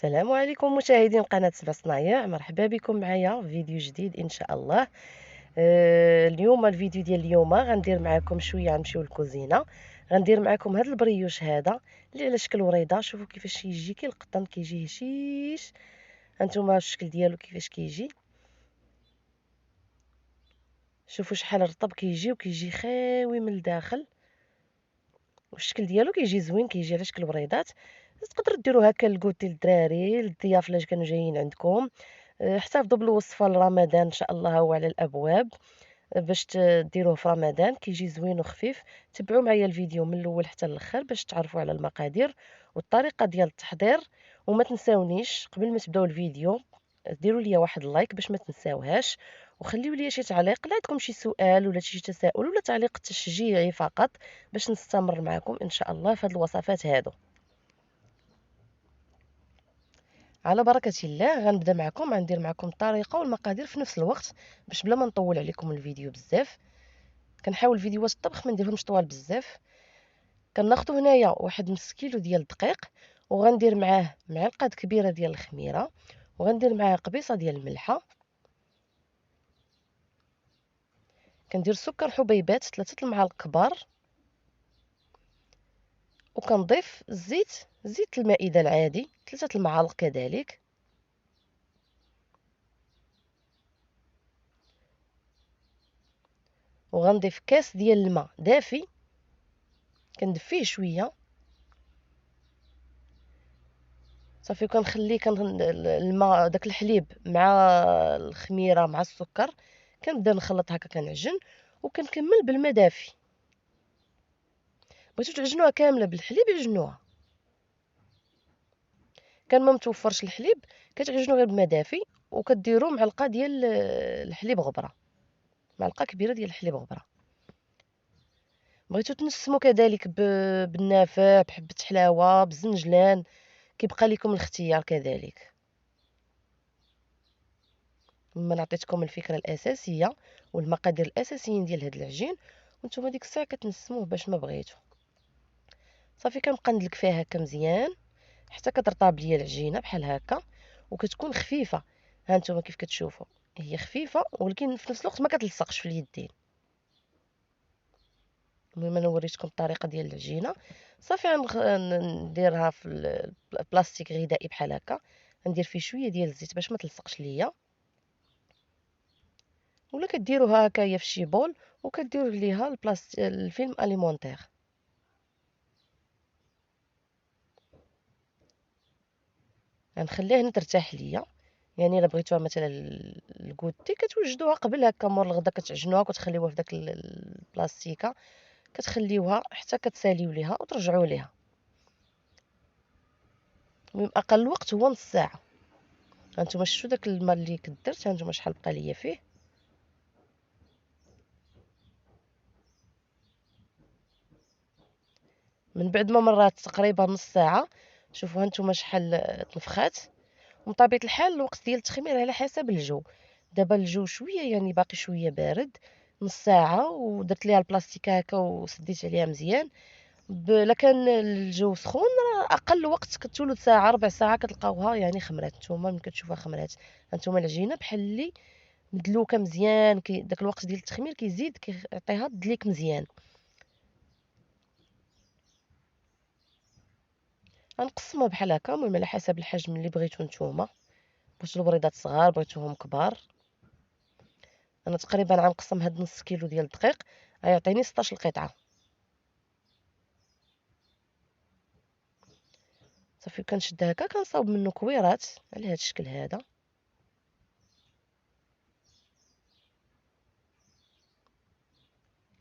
السلام عليكم مشاهدين قناة سبع صنايع، مرحبا بكم معايا في فيديو جديد ان شاء الله. اليوم الفيديو ديال اليوم غندير معكم شويه، غنمشيو للكوزينه. غندير معكم هذا البريوش هذا اللي على شكل وريضه. شوفوا كيفاش يجي القطن، كيجي هشيش. هانتوما الشكل ديالو كيفاش كيجي، شوفوا شحال رطب كيجي وكيجي خاوي من الداخل، والشكل ديالو كيجي زوين، كيجي على شكل وريضات. تقدروا ديروا هكا للكوتي للدراري، للضياف اللي كانوا جايين عندكم. احتفظوا بالوصفه لرمضان ان شاء الله، هو على الابواب باش ديروه في رمضان، كيجي زوين وخفيف. تبعوا معايا الفيديو من الاول حتى الاخر باش تعرفوا على المقادير والطريقه ديال التحضير. وما تنساونيش قبل ما تبداو الفيديو ديروا لي واحد لايك باش ما تنساوهاش، وخليوا لي شي تعليق لا عندكم شي سؤال ولا شي تساؤل ولا تعليق تشجيعي فقط باش نستمر معكم ان شاء الله في هذه الوصفات هادو. على بركة الله غنبدا معكم، غندير معكم الطريقه والمقادير في نفس الوقت باش بلا ما نطول عليكم الفيديو بزاف. كنحاول فيديوهات الطبخ ما نديرهمش طوال بزاف. كناخذوا هنايا واحد نص كيلو ديال الدقيق، وغندير معاه معلقه كبيره ديال الخميره، وغندير معاه قبيصه ديال الملحه. كندير سكر حبيبات 3 المعالق كبار، وكنضيف زيت المائده العادي 3 المعالق كذلك. وغنضيف كاس ديال الماء دافي، كندفيه شويه صافي. وكنخليه الماء داك الحليب مع الخميره مع السكر، كنبدا نخلط هكا كنعجن، وكنكمل بالماء دافي. بغيتو تعجنوها كامله بالحليب عجنوها، كان ما متوفرش الحليب كتعجنوا غير بالماء دافي. وكديروا معلقه ديال الحليب غبره، معلقه كبيره ديال الحليب غبره. بغيتو تنسموا كذلك بالنافع، بحبه حلاوه، بالزنجلان، كيبقى لكم الاختيار كذلك. مما نعطيتكم الفكره الاساسيه والمقادير الاساسيين ديال هذا العجين، وانتم ديك الساعه كتنسموه باش ما بغيتو. صافي كنبقى ندلك فيها هكا مزيان حتى كترطاب ليا العجينه بحال هكا، وكتكون خفيفه. ها نتوما كيف كتشوفوا هي خفيفه، ولكن في نفس الوقت ما كتلصقش في اليدين. المهم انا وريتكم الطريقه ديال العجينه. صافي نديرها في البلاستيك غذائي بحال هكا، ندير فيه شويه ديال الزيت باش ما تلصقش ليا، ولا كديروها هكايا في شي بول وكديروا ليها الفيلم اليمونتير. غنخليها هنا ترتاح ليا. يعني الا بغيتوها مثلا الكوتي كتوجدوها قبل هكا مور الغدا، كتعجنوها وكتخليوها في داك البلاستيكه، كتخليوها حتى كتساليو ليها وترجعوا ليها. المهم اقل وقت هو نص ساعه. هانتوما شفتوا داك الماء اللي كدرت، هانتوما شحال بقى ليا فيه. من بعد ما مرات تقريبا نص ساعه، شوفوا هانتوما شحال تنفخات. ومن طبيعه الحال الوقت ديال التخمير على حسب الجو. دابا الجو شويه يعني باقي شويه بارد. نص ساعه ودرت ليها البلاستيك هكا وسديت عليها مزيان. الا كان الجو سخون راه اقل وقت كتولد ساعه ربع ساعه كتلقاوها يعني خمرات. نتوما ملي كتشوفوها خمرات، هانتوما العجينه بحال اللي مدلوكه مزيان، داك الوقت ديال التخمير كيزيد كيعطيها تدليك مزيان. غنقسمها بحال هكا، المهم على حسب الحجم اللي بغيتو نتوما. بغيتو البريضات صغار بغيتوهم كبار. انا تقريبا غنقسم هاد نص كيلو ديال الدقيق غيعطيني 16 قطعه. صافي كنشد هكا كنصاوب منه كويرات على هاد الشكل هذا.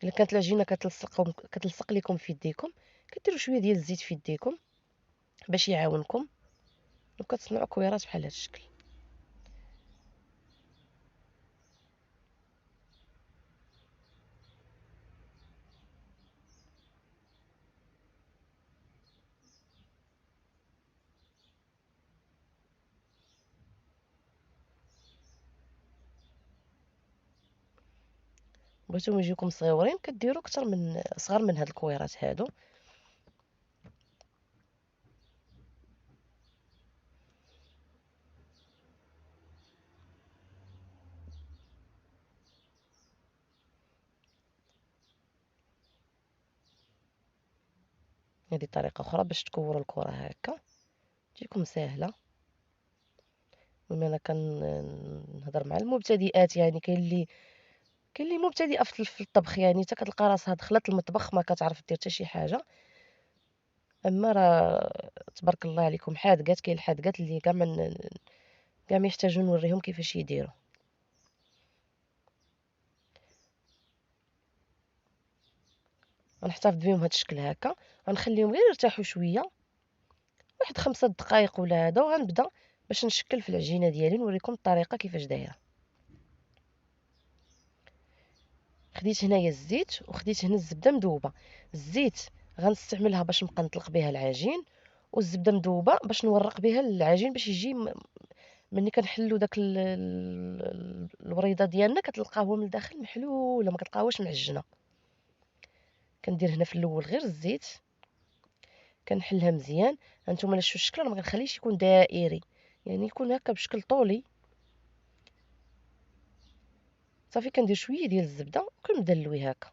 الا كانت العجينه كتلصق لكم في يديكم، كديروا شويه ديال الزيت في يديكم باش يعاونكم، وكتصنعوا كويرات بحال هاد الشكل. بغيتوهم يجيوكم صغيورين كديروا اكثر من صغار من هاد الكويرات هادو. هذه طريقه اخرى باش تكوروا الكره هكا، تجيكم سهله. المهم انا كنهضر مع المبتدئات، يعني كاين اللي مبتدئه في الطبخ، يعني حتى كتلقى راسها دخلت المطبخ ما كتعرف دير حتى شي حاجه. اما راه تبارك الله عليكم حاذقات، كاين الحاذقات اللي كاع ما يحتاجوا نوريهم كيفاش يديروا. غنحتفظ بهم هاد الشكل هكا، غنخليهم غير يرتاحوا شويه، واحد 5 دقائق ولا هذا، وغنبدا باش نشكل في العجينه ديالي، نوريكم الطريقه كيفاش دايره. خديت هنايا الزيت وخديت هنا الزبده مذوبه. الزيت غنستعملها باش نبقى نطلق بها العجين، والزبده مذوبه باش نورق بها العجين، باش يجي ملي كنحلو داك الوريضه ديالنا كتلقاه هو من الداخل محلوله، ما كتلقاهوش معجنه. كندير هنا في الاول غير الزيت، كنحلها مزيان. هانتوما شفتوا الشكل، راه ما كنخليش يكون دائري، يعني يكون هكا بشكل طولي. صافي كندير شويه ديال الزبده وكنبدا نلوي هكا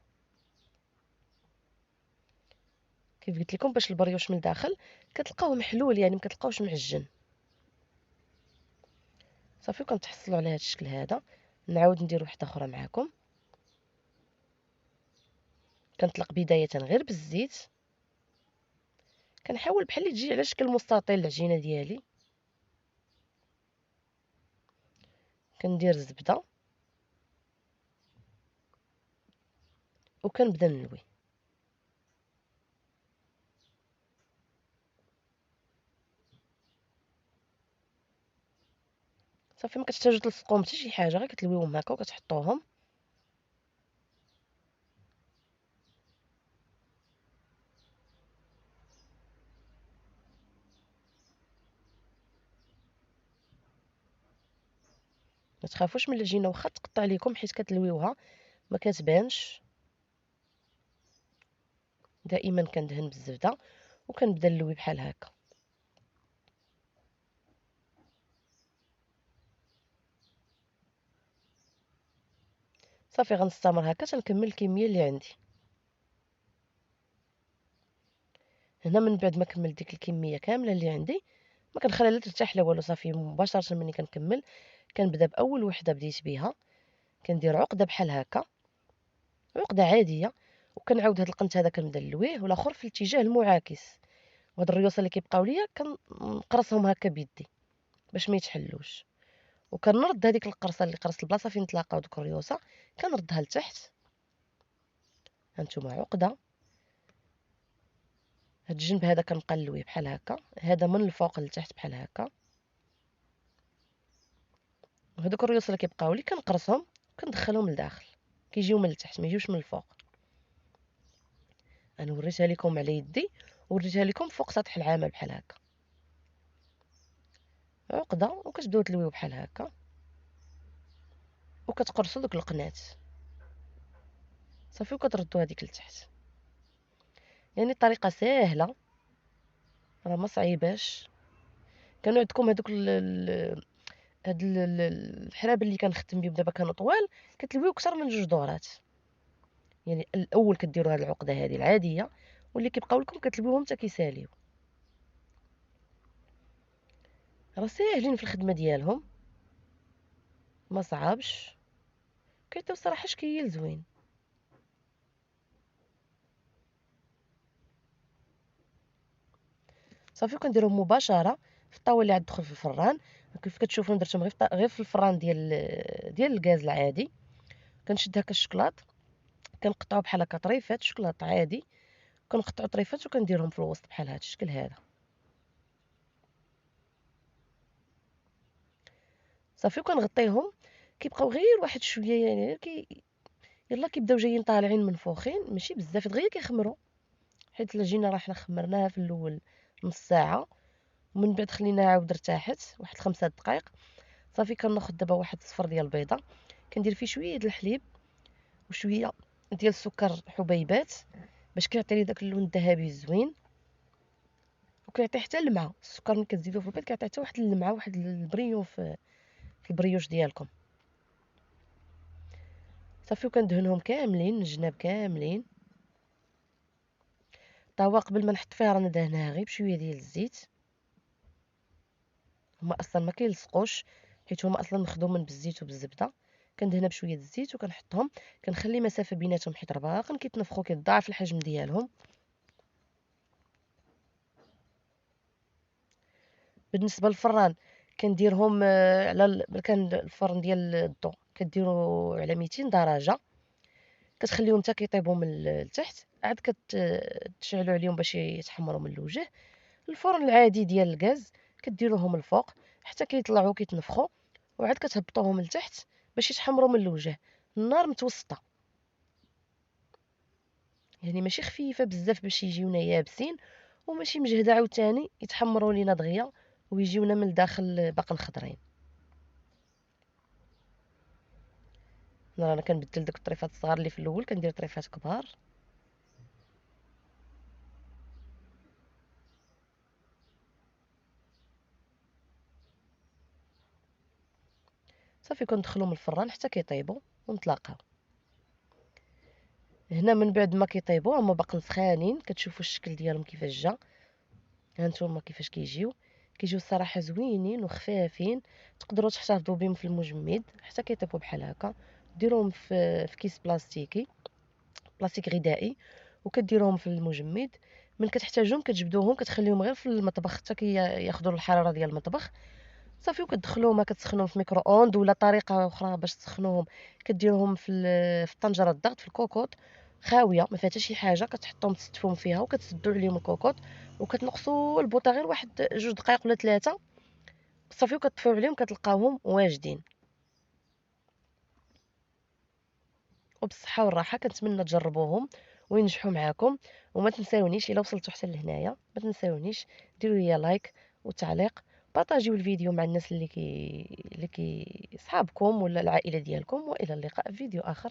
كيف قلت لكم، باش البريوش من الداخل كتلقاوه محلول، يعني ما كتلقاوش معجن. صافي كنتحصلوا على هذا الشكل هذا. نعاود ندير واحده اخرى معكم. كنطلق بدايه غير بالزيت، كنحاول بحال اللي تجي على شكل مستطيل العجينه ديالي. كندير الزبده وكنبدا نلوي. صافي ما كتحتاجوا تلصقوهم حتى شي حاجه، غير كتلويهم هكا وكتحطوهم. ما تخافوش من العجينه واخا تقطع لكم، حيت كتلويوها ما كتبانش. دائما كندهن بالزبده وكنبدا نلوي بحال هكا. صافي غنستمر هكا تنكمل الكميه اللي عندي. هنا من بعد ما كملت ديك الكميه كامله اللي عندي، ما كنخليها لا ترتاح لا والو. صافي مباشره ملي كنكمل كنبدا باول وحده بديت بها، كندير عقده بحال هكا، عقده عاديه، وكنعاود هاد القنت هذا كنبدا نلويه والاخر في الاتجاه المعاكس. وهاد الريوسه اللي كيبقاو ليا كنقرصهم هكا بيدي باش ما يتحلوش، وكنرد هذيك القرصه اللي قرصت البلاصه فين تلاقاو دوك الريوسه، كنردها لتحت. هانتوما عقده. هاد الجنب هذا كنبقى نلويه بحال هكا، هذا من الفوق لتحت بحال هكا. وهذوك الريوس اللي كيبقاو لي كنقرصهم كندخلهم لداخل، كيجيو من التحت ما يجيوش من الفوق. انا وريتها لكم على يدي، وريتها لكم فوق سطح العمل بحال هكا. عقده وكتبداو تلويو بحال هكا وكتقرصوا دوك القنات. صافي وكتردوا هذيك لتحت. يعني الطريقه ساهله، راه ما صعيباش. كانوا عندكم هذوك هاد الحراب اللي كنخدم بهم دابا كانوا طوال، كتلويو اكثر من 2 دورات. يعني الاول كديروا هاد العقده هذه العاديه، واللي كيبقاو لكم كتلويوهم حتى كيساليو. راه ساهلين في الخدمه ديالهم، ما صعابش، كيعطيو صراحه شكل زوين. صافي كنديرهم مباشره في الطاوله اللي غتدخل في الفران. كيف كتشوفوا درتهم غير في الفران ديال الغاز العادي. كنشد هكا الشكلاط، كنقطعو بحال هكا طريفات شكلاط عادي، كنقطعو طريفات وكنديرهم في الوسط بحال هذا الشكل هذا. صافي وكنغطيهم، كيبقاو غير واحد شويه، يعني يلا كيبداو جايين طالعين منفوخين، ماشي بزاف دغيا كيخمروا. حيت العجينه راه حنا خمرناها في الاول نص ساعه، ومن بعد خليناها عاود ارتاحت واحد 5 دقائق. صافي كناخذ دابا واحد صفر ديال البيضه، كندير فيه شويه ديال الحليب وشويه ديال السكر حبيبات باش كيعطي لي داك اللون الذهبي الزوين، وكيعطي حتى اللمعه. السكر ملي كتزيدوه في البيض كيعطي حتى واحد اللمعه، واحد البريون في البريوش ديالكم. صافي وكندهنهم كاملين الجناب كاملين. الطاوة قبل ما نحط فيها راه ندهنها غير بشويه ديال الزيت. هما اصلا ما كيلصقوش حيت هما اصلا مخدومين بالزيت وبالزبده. كندهنها بشويه الزيت وكنحطهم، كنخلي مسافه بيناتهم حيت راه باقيين كيتنفخوا، كيتضاعف الحجم ديالهم. بالنسبه للفران كنديرهم على كان الفرن ديال الضو كديروا على 200 درجه، كتخليهم حتى كيطيبوا من التحت، عاد كتشعلوا عليهم باش يتحمروا من الوجه. الفرن العادي ديال الغاز كديروهم الفوق حتى كيطلعوا كيتنفخوا، وعاد كتهبطوهم لتحت باش يتحمروا من الوجه. النار متوسطه، يعني ماشي خفيفه بزاف باش يجيونا يابسين، وماشي مجهده عاوتاني يتحمروا لينا دغيا ويجيونا من الداخل باقي خضرين. انا كنبدل داك الطريفات الصغار اللي في الاول كندير طريفات كبار. صافي كندخلهم الفران حتى كيطيبوا ونتلاقاو. هنا من بعد ما كيطيبوا هما باقيين سخانين، كتشوفوا الشكل ديالهم كيفاش جا. هانتوما كيفاش كيجيو الصراحه زوينين وخفافين. تقدروا تحتفظوا بهم في المجمد حتى كيطيبوا بحال هكا. ديروهم في كيس بلاستيك غذائي وكديروهم في المجمد. من كتحتاجهم كتجبدوهم كتخليهم غير في المطبخ حتى ياخذوا الحراره ديال المطبخ. صافي وكتدخلوهم كتسخنوهم في ميكرو اوند، ولا طريقه اخرى باش تسخنوهم كديروهم في طنجره الضغط في الكوكوط خاويه ما فيها حتى شي حاجه، كتحطهم تستفهم فيها وكتسدوا عليهم الكوكوط وكتنقصوا البوطه غير واحد 2 دقائق ولا 3. صافي وكتطفيو عليهم كتلقاوهم واجدين. وبالصحه والراحه كنتمنى تجربوهم وينجحوا معاكم. وما تنساونيش الا وصلتوا حتى لهنايا ما تنساونيش ديروا لي لايك وتعليق، بارطاجيو الفيديو مع الناس اللي كي صحابكم ولا العائله ديالكم. والى اللقاء في فيديو اخر.